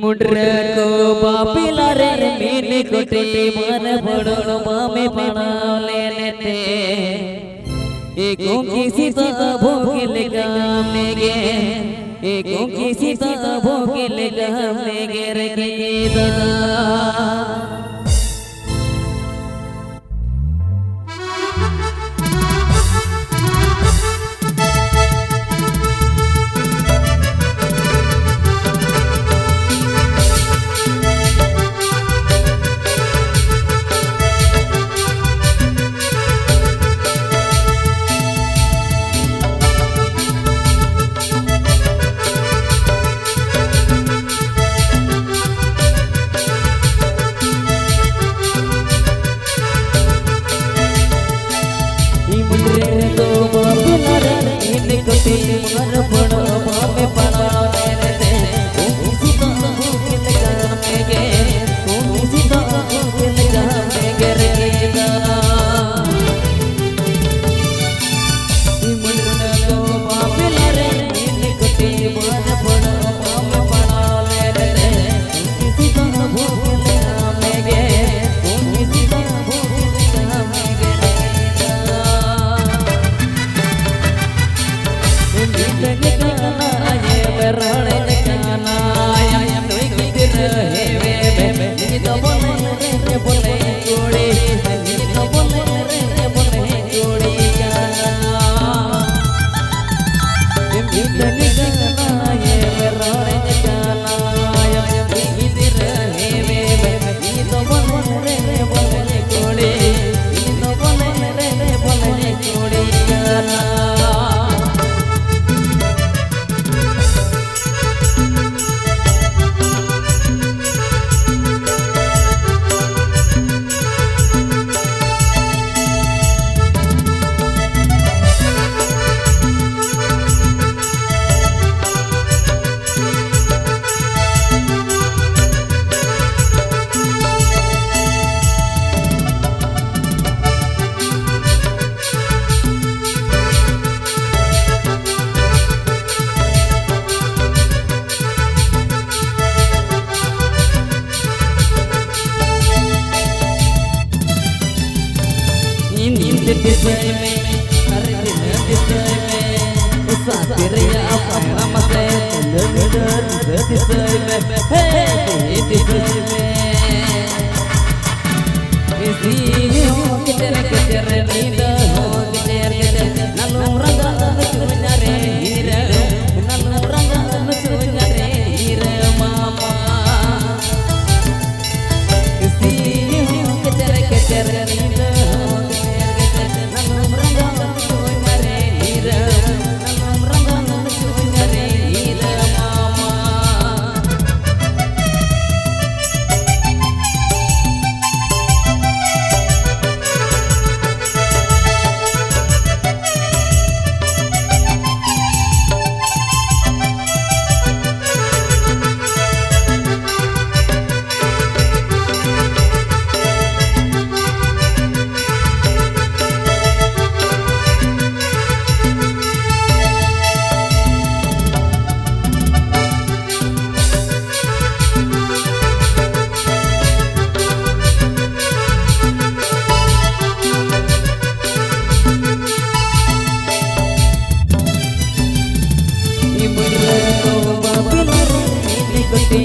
मुंडरे को बापिला रे मीनी कोटी मन बड़ो मामे पड़ा ले लेते एको किसी तो भोगिल गाने गे एको किसी तो भोगिल गाने गे रे गीता मन बड़ो मामे पड़ा लेते किसी तो भूखिल गाने गे किसी तो भूखिल गाने गे रे गीता मुंडरे को बापिला रे मीनी कोटी मन बड़ो मामे पड़ा लेते किसी तो भूखिल गाने गे किसी तो भूखिल गाने गे दिसय में हर दिन दिसय में सातिर या अपना मसे दिसय में हे दिसय में इसी हो तेरे तेरे नींद हो तेरे नलो रंगा चुन्या रे हीरे नलो रंगा चुन्या रे हीरे मामा इसी हो तेरे नींद कोटी